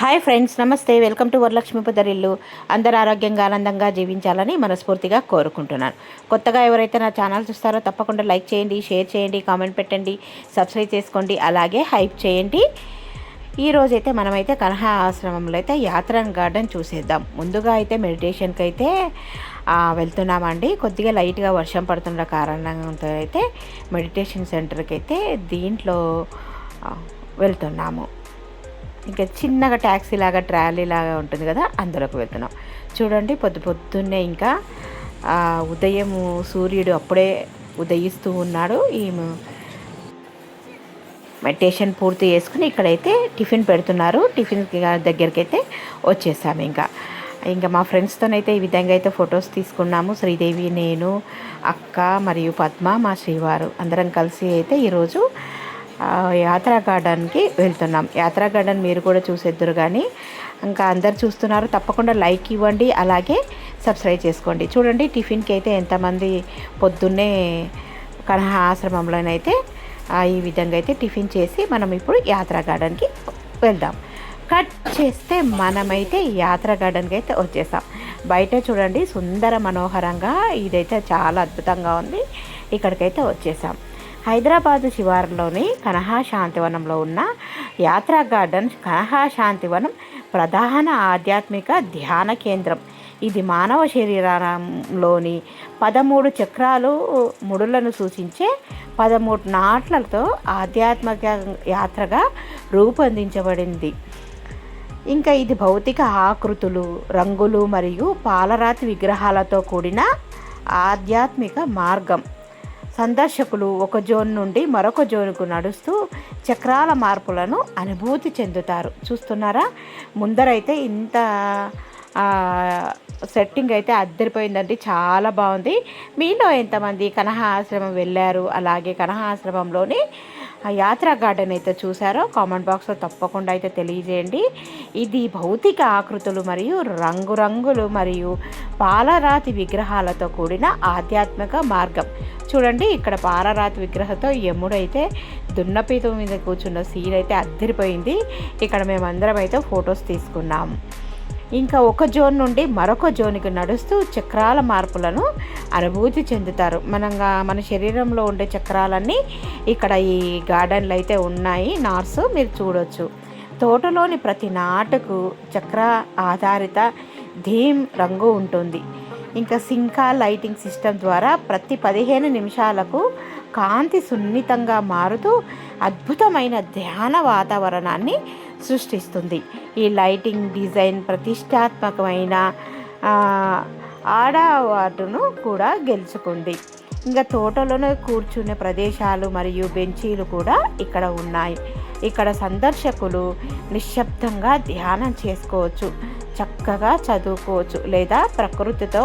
Hi friends, నమస్తే. Welcome to Varalakshmi Podarillu. అందరూ ఆరోగ్యంగా ఆనందంగా జీవించాలని మనస్ఫూర్తిగా కోరుకుంటున్నాను. కొత్తగా ఎవరైతే నా ఛానల్ చూస్తారో తప్పకుండా లైక్ చేయండి, షేర్ చేయండి, కామెంట్ పెట్టండి, సబ్స్క్రైబ్ చేసుకోండి, అలాగే హైప్ చేయండి. ఈరోజైతే మనమైతే కన్హా ఆశ్రమంలో అయితే యాత్రా గార్డెన్ చూసేద్దాం. ముందుగా అయితే మెడిటేషన్కి అయితే వెళ్తున్నామండి. కొద్దిగా లైట్గా వర్షం పడుతున్న కారణంతో అయితే మెడిటేషన్ సెంటర్కి అయితే దీంట్లో వెళ్తున్నాము. ఇంకా చిన్నగా ట్యాక్సీ లాగా ట్రాలీ లాగా ఉంటుంది కదా, అందులోకి వెళ్తున్నాం. చూడండి, పొద్దున్నే ఇంకా ఉదయం సూర్యుడు అప్పుడే ఉదయిస్తూ ఉన్నాడు. ఈ మెడిటేషన్ పూర్తి చేసుకుని ఇక్కడైతే టిఫిన్ పెడుతున్నారు. టిఫిన్ దగ్గరికి అయితే వచ్చేసాము. ఇంకా మా ఫ్రెండ్స్తోనైతే ఈ విధంగా అయితే ఫొటోస్ తీసుకున్నాము. శ్రీదేవి, నేను, అక్క మరియు పద్మ, మా శ్రీవారు అందరం కలిసి అయితే ఈరోజు యాత్రా గార్డెన్కి వెళ్తున్నాం. యాత్రా గార్డెన్ మీరు కూడా చూసేద్దరు, కానీ ఇంకా అందరు చూస్తున్నారు. తప్పకుండా లైక్ ఇవ్వండి, అలాగే సబ్స్క్రైబ్ చేసుకోండి. చూడండి, టిఫిన్కి అయితే ఎంతమంది పొద్దున్నే కన్హా ఆశ్రమంలోనైతే ఈ విధంగా అయితే టిఫిన్ చేసి మనం ఇప్పుడు యాత్రా గార్డెన్కి వెళ్దాం. కట్ చేస్తే మనమైతే యాత్రా గార్డెన్కి అయితే వచ్చేసాం. బయట చూడండి, సుందర మనోహరంగా ఇదైతే చాలా అద్భుతంగా ఉంది. ఇక్కడికైతే వచ్చేసాం. హైదరాబాద్ శివారులోని కన్హా శాంతివనంలో ఉన్న యాత్రా గార్డెన్ కన్హా శాంతివనం ప్రధాన ఆధ్యాత్మిక ధ్యాన కేంద్రం. ఇది మానవ శరీరంలోని 13 చక్రాలు ముడులను సూచించే 13 నాట్లతో ఆధ్యాత్మిక యాత్రగా రూపొందించబడింది. ఇంకా ఇది భౌతిక ఆకృతులు, రంగులు మరియు పాలరాతి విగ్రహాలతో కూడిన ఆధ్యాత్మిక మార్గం. సందర్శకులు ఒక జోన్ నుండి మరొక జోన్కు నడుస్తూ చక్రాల మార్పులను అనుభూతి చెందుతారు. చూస్తున్నారా, ముందరైతే ఇంత సెట్టింగ్ అయితే అద్దరిపోయిందండి, చాలా బాగుంది. మీలో ఎంతమంది కన్హా ఆశ్రమం వెళ్ళారు, అలాగే కన్హా ఆశ్రమంలోని యాత్రా గార్డెన్ అయితే చూసారో కామెంట్ బాక్స్లో తప్పకుండా అయితే తెలియజేయండి. ఇది భౌతిక ఆకృతులు మరియు రంగురంగులు మరియు పాలరాతి విగ్రహాలతో కూడిన ఆధ్యాత్మిక మార్గం. చూడండి, ఇక్కడ పాలరాతి విగ్రహంతో యముడైతే దున్నపీత మీద కూర్చున్న సీన్ అయితే అద్దరిపోయింది. ఇక్కడ మేమందరం అయితే ఫొటోస్ తీసుకున్నాము. ఇంకా ఒక జోన్ నుండి మరొక జోన్కి నడుస్తూ చక్రాల మార్పులను అనుభూతి చెందుతారు. మన శరీరంలో ఉండే చక్రాలన్నీ ఇక్కడ ఈ గార్డెన్లో అయితే ఉన్నాయి. నార్స్ మీరు చూడొచ్చు. తోటలోని ప్రతి నాటుకు చక్ర ఆధారిత థీమ్ రంగు ఉంటుంది. ఇంకా సింకా లైటింగ్ సిస్టమ్ ద్వారా ప్రతి 15 నిమిషాలకు కాంతి సున్నితంగా మారుతూ అద్భుతమైన ధ్యాన వాతావరణాన్ని సృష్టిస్తుంది. ఈ లైటింగ్ డిజైన్ ప్రతిష్టాత్మకమైన అవార్డును కూడా గెలుచుకుంది. ఇంకా తోటలోనే కూర్చునే ప్రదేశాలు మరియు బెంచీలు కూడా ఇక్కడ ఉన్నాయి. ఇక్కడ సందర్శకులు నిశ్శబ్దంగా ధ్యానం చేసుకోవచ్చు, చక్కగా చదువుకోవచ్చు, లేదా ప్రకృతితో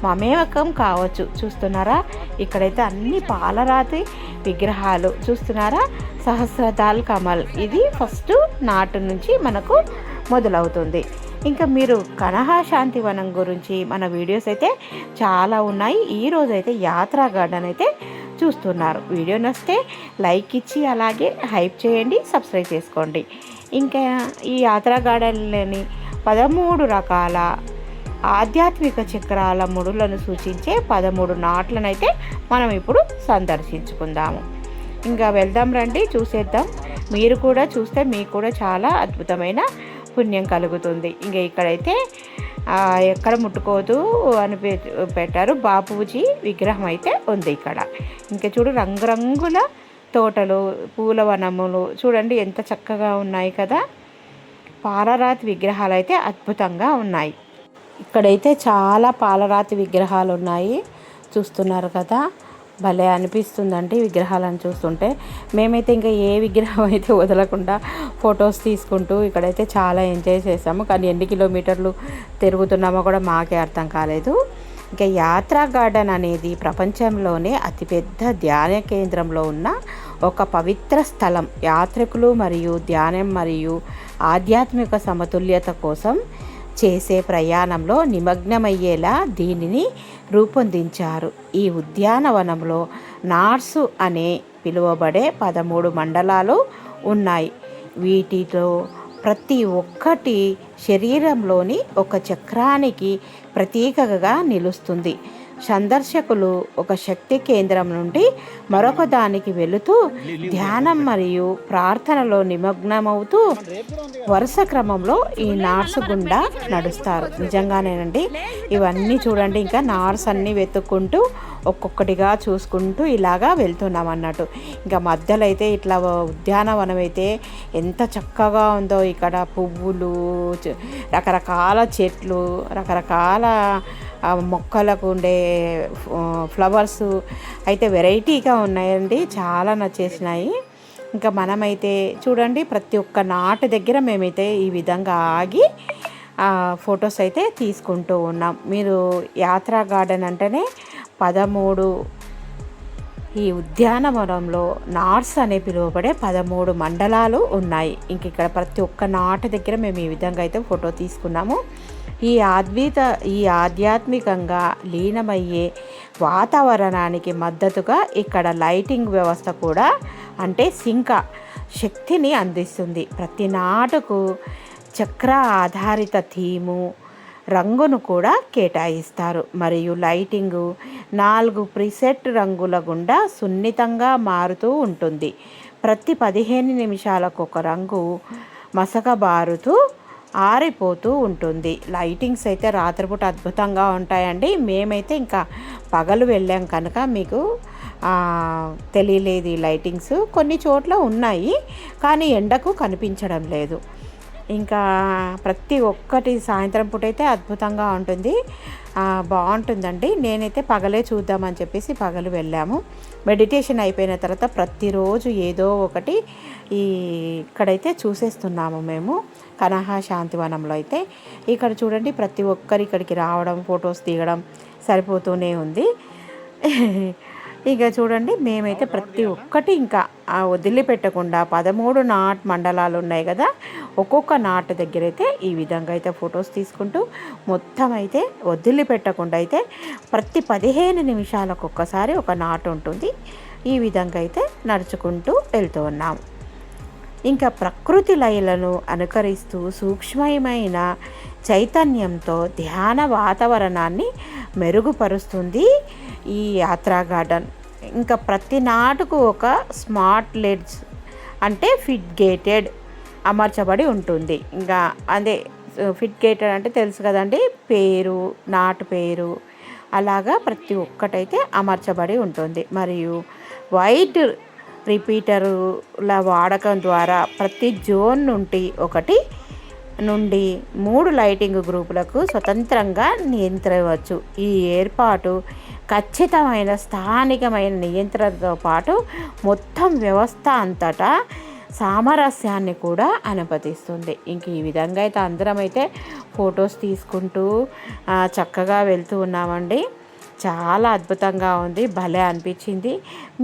మమేకం కావచ్చు. చూస్తున్నారా, ఇక్కడైతే అన్ని పాలరాతి విగ్రహాలు. చూస్తున్నారా, సహస్రదాల్ కమల్, ఇది ఫస్ట్ నాటు నుంచి మనకు మొదలవుతుంది. ఇంకా మీరు కన్హా శాంతివనం గురించి మన వీడియోస్ అయితే చాలా ఉన్నాయి. ఈరోజు అయితే యాత్రా గార్డెన్ అయితే చూస్తున్నారు. వీడియో నచ్చితే లైక్ ఇచ్చి అలాగే హైప్ చేయండి, సబ్స్క్రైబ్ చేసుకోండి. ఇంకా ఈ యాత్రా గార్డెన్లోని 13 రకాల ఆధ్యాత్మిక చక్రాల ముడులను సూచించే 13 నాట్లనైతే మనం ఇప్పుడు సందర్శించుకుందాము. ఇంకా వెళ్దాం రండి, చూసేద్దాం. మీరు కూడా చూస్తే మీకు కూడా చాలా అద్భుతమైన పుణ్యం కలుగుతుంది. ఇంకా ఇక్కడైతే ఎక్కడ ముట్టుకోదు అని పెట్టారు. బాపూజీ విగ్రహం అయితే ఉంది ఇక్కడ. ఇంకా చూడు, రంగురంగుల తోటలు, పూలవనములు చూడండి ఎంత చక్కగా ఉన్నాయి కదా. పాలరాతి విగ్రహాలు అయితే అద్భుతంగా ఉన్నాయి. ఇక్కడైతే చాలా పాలరాతి విగ్రహాలు ఉన్నాయి, చూస్తున్నారు కదా. భలే అనిపిస్తుందండి విగ్రహాలను చూస్తుంటే. మేమైతే ఇంకా ఏ విగ్రహం అయితే వదలకుండా ఫొటోస్ తీసుకుంటూ ఇక్కడైతే చాలా ఎంజాయ్ చేసాము. కానీ ఎన్ని కిలోమీటర్లు తిరుగుతున్నామో కూడా మాకే అర్థం కాలేదు. ఇంకా యాత్రా గార్డెన్ అనేది ప్రపంచంలోనే అతిపెద్ద ధ్యాన కేంద్రంలో ఉన్న ఒక పవిత్ర స్థలం. యాత్రికులు మరియు ధ్యానం మరియు ఆధ్యాత్మిక సమతుల్యత కోసం చేసే ప్రయాణంలో నిమగ్నమయ్యేలా దీనిని రూపొందించారు. ఈ ఉద్యానవనంలో నార్సు అనే పిలువబడే 13 మండలాలు ఉన్నాయి. వీటితో ప్రతి ఒక్కటి శరీరంలోని ఒక చక్రానికి ప్రతీకగా నిలుస్తుంది. సందర్శకులు ఒక శక్తి కేంద్రం నుండి మరొక దానికి వెళుతూ ధ్యానం మరియు ప్రార్థనలో నిమగ్నమవుతూ వరుస క్రమంలో ఈ నాట్స్ గుండా నడుస్తారు. నిజంగానేనండి, ఇవన్నీ చూడండి, ఇంకా నాట్స్ అన్నీ వెతుక్కుంటూ ఒక్కొక్కటిగా చూసుకుంటూ ఇలాగా వెళ్తున్నాం అన్నట్టు. ఇంకా మధ్యలో అయితే ఇట్లా ఉద్యానవనం అయితే ఎంత చక్కగా ఉందో. ఇక్కడ పువ్వులు, రకరకాల చెట్లు, రకరకాల మొక్కలకు ఉండే ఫ్లవర్స్ అయితే వెరైటీగా ఉన్నాయండి, చాలా నచ్చేసినాయి. ఇంకా మనమైతే చూడండి, ప్రతి ఒక్క నాటు దగ్గర మేమైతే ఈ విధంగా ఆగి ఫొటోస్ అయితే తీసుకుంటూ ఉన్నాం. మీరు యాత్రా గార్డెన్ అంటేనే 13 ఈ ఉద్యానవనంలో నాట్స్ అనే పిలువబడే 13 మండలాలు ఉన్నాయి. ఇంక ఇక్కడ ప్రతి ఒక్క నాటు దగ్గర మేము ఈ విధంగా అయితే ఫోటో తీసుకున్నాము. ఈ ఆధ్యాత్మికంగా లీనమయ్యే వాతావరణానికి మద్దతుగా ఇక్కడ లైటింగ్ వ్యవస్థ కూడా, అంటే సింక శక్తిని అందిస్తుంది. ప్రతి నాటుకు చక్ర ఆధారిత థీము, రంగును కూడా కేటాయిస్తారు. మరియు లైటింగు 4 ప్రీసెట్ రంగుల గుండా సున్నితంగా మారుతూ ఉంటుంది. ప్రతి 15 నిమిషాలకు ఒక రంగు మసకబారుతూ ఆరిపోతూ ఉంటుంది. లైటింగ్స్ అయితే రాత్రిపూట అద్భుతంగా ఉంటాయండి. మేమైతే ఇంకా పగలు వెళ్ళాం కనుక మీకు తెలియలేదు ఈ లైటింగ్స్. కొన్ని చోట్ల ఉన్నాయి కానీ ఎండకు కనిపించడం లేదు. ఇంకా ప్రతి ఒక్కటి సాయంత్రం పూట అయితే అద్భుతంగా ఉంటుంది, బాగుంటుందండి. నేనైతే పగలే చూద్దామని చెప్పేసి పగలు వెళ్ళాము. మెడిటేషన్ అయిపోయిన తర్వాత ప్రతిరోజు ఏదో ఒకటి ఇక్కడైతే చూసేస్తున్నాము మేము కనహ శాంతివనంలో అయితే. ఇక్కడ చూడండి, ప్రతి ఒక్కరు ఇక్కడికి రావడం, ఫొటోస్ దిగడం సరిపోతూనే ఉంది. ఇక చూడండి, మేమైతే ప్రతి ఒక్కటి ఇంకా వదిలిపెట్టకుండా 13 నాట్ మండలాలు ఉన్నాయి కదా, ఒక్కొక్క నాటు దగ్గర అయితే ఈ విధంగా అయితే ఫొటోస్ తీసుకుంటూ మొత్తం అయితే వదిలిపెట్టకుండా అయితే ప్రతి 15 నిమిషాలకు ఒక్కసారి ఒక నాటు ఉంటుంది. ఈ విధంగా అయితే నడుచుకుంటూ వెళ్తూ ఉన్నాము. ఇంకా ప్రకృతి లయలను అనుకరిస్తూ సూక్ష్మమైన చైతన్యంతో ధ్యాన వాతావరణాన్ని మెరుగుపరుస్తుంది ఈ యాత్రా గార్డెన్. ఇంకా ప్రతి నాటుకు ఒక స్మార్ట్ లెడ్స్ అంటే ఫిట్ గేటెడ్ అమర్చబడి ఉంటుంది. ఇంకా అదే ఫిట్ గేటెడ్ అంటే తెలుసు కదండి, పేరు, నాటు పేరు, అలాగా ప్రతి ఒక్కటైతే అమర్చబడి ఉంటుంది. మరియు వైట్ రిపీటర్ల వాడకం ద్వారా ప్రతి జోన్ నుండి 3 లైటింగ్ గ్రూపులకు స్వతంత్రంగా నియంత్రించవచ్చు. ఈ ఏర్పాటు ఖచ్చితమైన స్థానికమైన నియంత్రణతో పాటు మొత్తం వ్యవస్థ అంతటా సామరస్యాన్ని కూడా అనుమతిస్తుంది. ఇంక ఈ విధంగా అయితే అందరం అయితే ఫొటోస్ తీసుకుంటూ చక్కగా వెళ్తూ ఉన్నామండి. చాలా అద్భుతంగా ఉంది, భలే అనిపించింది.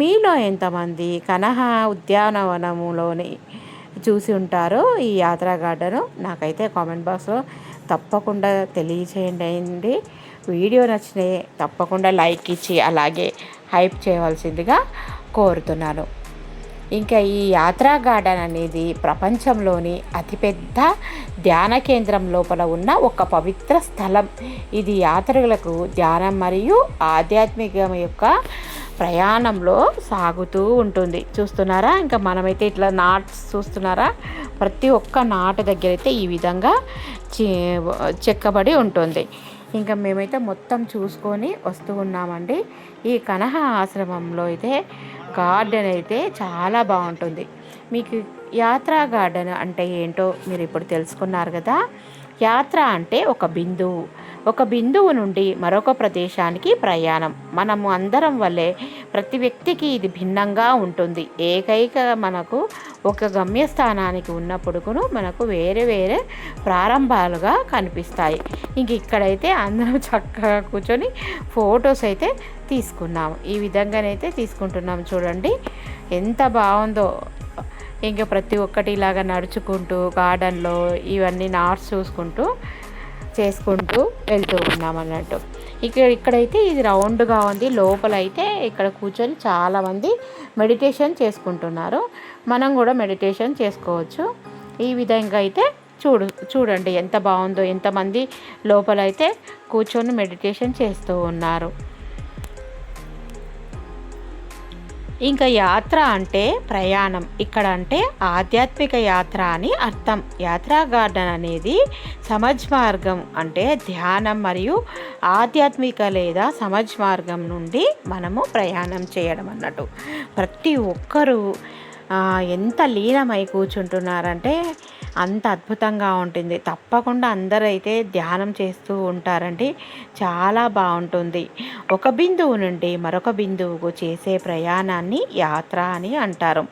మీలో ఎంతమంది కనహ ఉద్యానవనములోని చూసి ఉంటారో ఈ యాత్రా గార్డెను, నాకైతే కామెంట్ బాక్స్లో తప్పకుండా తెలియచేయండి. వీడియో నచ్చితే తప్పకుండా లైక్ ఇచ్చి అలాగే హైప్ చేయవలసిందిగా కోరుతున్నాను. ఇంకా ఈ యాత్రా గార్డెన్ అనేది ప్రపంచంలోని అతిపెద్ద ధ్యాన కేంద్రం లోపల ఉన్న ఒక పవిత్ర స్థలం. ఇది యాత్రికులకు ధ్యానం మరియు ఆధ్యాత్మికం యొక్క ప్రయాణంలో సాగుతూ ఉంటుంది. చూస్తున్నారా, ఇంకా మనమైతే ఇట్లా నాట్స్ చూస్తున్నారా, ప్రతి ఒక్క నాటు దగ్గర అయితే ఈ విధంగా చెక్కబడి ఉంటుంది. ఇంకా మేమైతే మొత్తం చూసుకొని వస్తూ ఉన్నామండి. ఈ కనహ ఆశ్రమంలో అయితే గార్డెన్ అయితే చాలా బాగుంటుంది. మీకు యాత్రా గార్డెన్ అంటే ఏంటో మీరు ఇప్పుడు తెలుసుకున్నారు కదా. యాత్ర అంటే ఒక బిందువు నుండి మరొక ప్రదేశానికి ప్రయాణం. మనము అందరం వల్లే ప్రతి వ్యక్తికి ఇది భిన్నంగా ఉంటుంది. ఏకైక మనకు ఒక గమ్యస్థానానికి ఉన్నప్పుడుకును మనకు వేరే వేరే ప్రారంభాలుగా కనిపిస్తాయి. ఇంక ఇక్కడైతే అందరం చక్కగా కూర్చొని ఫొటోస్ అయితే తీసుకున్నాము. ఈ విధంగానైతే తీసుకుంటున్నాం. చూడండి ఎంత బాగుందో. ఇంకా ప్రతి ఒక్కటి ఇలాగా నడుచుకుంటూ గార్డెన్లో ఇవన్నీ నాట్స్ చూసుకుంటూ చేసుకుంటూ వెళ్తూ ఉన్నాం అన్నట్టు. ఇక్కడైతే ఇది రౌండ్గా ఉంది. లోపల అయితే ఇక్కడ కూర్చొని చాలామంది మెడిటేషన్ చేసుకుంటున్నారు. మనం కూడా మెడిటేషన్ చేసుకోవచ్చు. ఈ విధంగా అయితే చూడండి ఎంత బాగుందో, ఎంతమంది లోపలైతే కూర్చొని మెడిటేషన్ చేస్తూ ఉన్నారు. ఇంకా యాత్ర అంటే ప్రయాణం, ఇక్కడ అంటే ఆధ్యాత్మిక యాత్ర అని అర్థం. యాత్రా గార్డెన్ అనేది సమాజ్ మార్గం అంటే ధ్యానం మరియు ఆధ్యాత్మిక లేదా సమాజ్ మార్గం నుండి మనము ప్రయాణం చేయడం అన్నట్టు. ప్రతి ఒక్కరూ ఎంత లీనమై కూర్చుంటున్నారంటే అంత అద్భుతంగా ఉంటుంది. తప్పకుండా అందరైతే ధ్యానం చేస్తూ ఉంటారండి, చాలా బాగుంటుంది. ఒక బిందువు నుండి మరొక బిందువుకు చేసే ప్రయాణాన్ని యాత్ర అని అంటారు.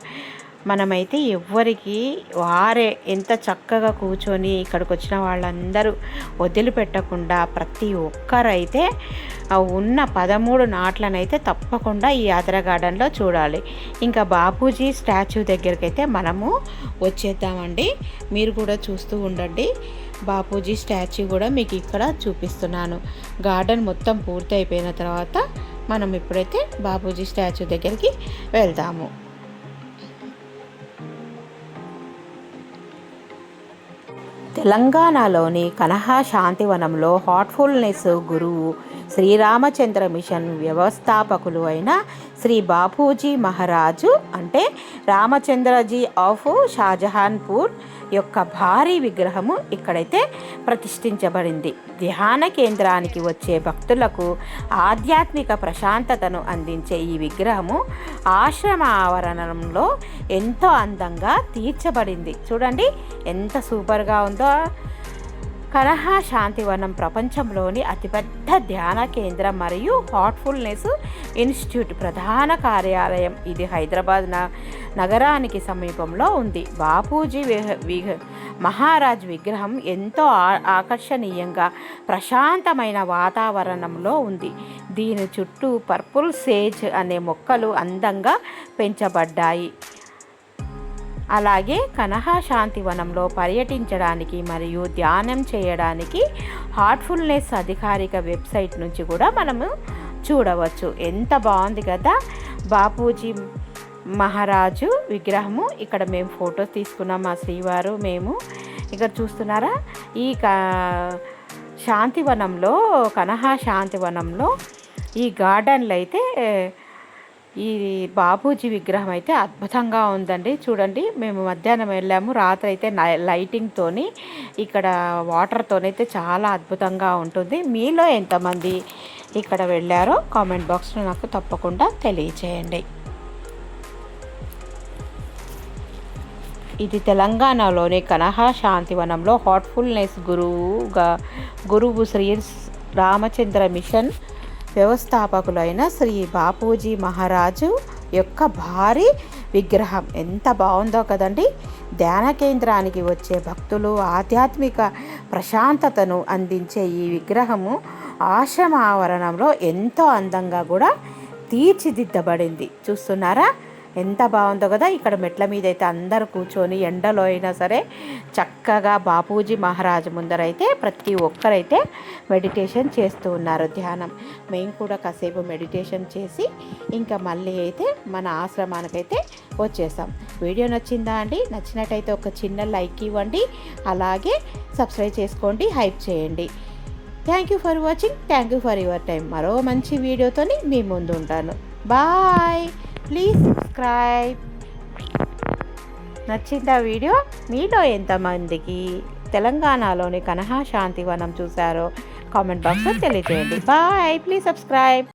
మనమైతే ఎవ్వరికి వారే ఎంత చక్కగా కూర్చొని ఇక్కడికి వచ్చిన వాళ్ళందరూ వదిలిపెట్టకుండా ప్రతి ఒక్కరైతే ఉన్న 13 నాట్లనైతే తప్పకుండా ఈ యాత్ర గార్డెన్లో చూడాలి. ఇంకా బాపూజీ స్టాచ్యూ దగ్గరికి అయితే మనము వచ్చేద్దామండి. మీరు కూడా చూస్తూ ఉండండి. బాపూజీ స్టాచ్యూ కూడా మీకు ఇక్కడ చూపిస్తున్నాను. గార్డెన్ మొత్తం పూర్తి అయిపోయిన తర్వాత మనం ఇప్పుడైతే బాపూజీ స్టాచ్యూ దగ్గరికి వెళ్దాము. తెలంగాణలోని కనహా శాంతివనంలో హార్ట్ఫుల్నెస్ గురువు శ్రీరామచంద్ర మిషన్ వ్యవస్థాపకులు అయిన శ్రీ బాపూజీ మహారాజు అంటే రామచంద్రజీ ఆఫ్ షాజహాన్పూర్ యొక్క భారీ విగ్రహము ఇక్కడైతే ప్రతిష్ఠించబడింది. ధ్యాన కేంద్రానికి వచ్చే భక్తులకు ఆధ్యాత్మిక ప్రశాంతతను అందించే ఈ విగ్రహము ఆశ్రమ ఆవరణంలో ఎంతో అందంగా తీర్చబడింది. చూడండి ఎంత సూపర్గా ఉందో. కనహా శాంతివనం ప్రపంచంలోని అతిపెద్ద ధ్యాన కేంద్రం మరియు హార్ట్ఫుల్నెస్ ఇన్స్టిట్యూట్ ప్రధాన కార్యాలయం. ఇది హైదరాబాద్ నగరానికి సమీపంలో ఉంది. బాపూజీ మహారాజ్ విగ్రహం ఎంతో ఆకర్షణీయంగా ప్రశాంతమైన వాతావరణంలో ఉంది. దీని చుట్టూ పర్పుల్ సేజ్ అనే మొక్కలు అందంగా పెంచబడ్డాయి. అలాగే కనహా శాంతివనంలో పర్యటించడానికి మరియు ధ్యానం చేయడానికి హార్ట్ఫుల్నెస్ అధికారిక వెబ్సైట్ నుంచి కూడా మనము చూడవచ్చు. ఎంత బాగుంది కదా బాపూజీ మహారాజు విగ్రహము. ఇక్కడ మేము ఫొటోస్ తీసుకున్నాం, మా శ్రీవారు మేము. ఇక్కడ చూస్తున్నారా ఈ శాంతివనంలో, కనహా శాంతివనంలో ఈ గార్డెన్లో అయితే ఈ బాపూజీ విగ్రహం అయితే అద్భుతంగా ఉందండి. చూడండి మేము మధ్యాహ్నం వెళ్ళాము, రాత్రి అయితే లైటింగ్తోని ఇక్కడ వాటర్తోనైతే చాలా అద్భుతంగా ఉంటుంది. మీలో ఎంతమంది ఇక్కడ వెళ్ళారో కామెంట్ బాక్స్లో నాకు తప్పకుండా తెలియచేయండి. ఇది తెలంగాణలోని కనహా శాంతివనంలో హార్ట్ఫుల్నెస్ గురువు శ్రీ రామచంద్ర మిషన్ వ్యవస్థాపకులైన శ్రీ బాపూజీ మహారాజు యొక్క భారీ విగ్రహం. ఎంత బాగుందో కదండి. ధ్యాన కేంద్రానికి వచ్చే భక్తులు ఆధ్యాత్మిక ప్రశాంతతను అందించే ఈ విగ్రహము ఆశ్రమ ఆవరణంలో ఎంతో అందంగా కూడా తీర్చిదిద్దబడింది. చూస్తున్నారా ఎంత బాగుందో కదా. ఇక్కడ మెట్ల మీద అయితే అందరూ కూర్చొని ఎండలో అయినా సరే చక్కగా బాపూజీ మహారాజు ముందరైతే ప్రతి ఒక్కరైతే మెడిటేషన్ చేస్తూ ఉన్నారు, ధ్యానం. మేము కూడా కాసేపు మెడిటేషన్ చేసి ఇంకా మళ్ళీ అయితే మన ఆశ్రమానికైతే వచ్చేసాం. వీడియో నచ్చిందా అండి? నచ్చినట్టయితే ఒక చిన్న లైక్ ఇవ్వండి, అలాగే సబ్స్క్రైబ్ చేసుకోండి, హైప్ చేయండి. Thank you for watching. Thank you for your time. మరో మంచి వీడియోతోని మీ ముందు ఉంటాను. బాయ్. Please subscribe. నచ్చిందా వీడియో? మీలో ఎంతమందికి తెలంగాణలోని కనహా శాంతివనం చూశారో కామెంట్ బాక్స్లో తెలియజేయండి. బాయ్. Please subscribe.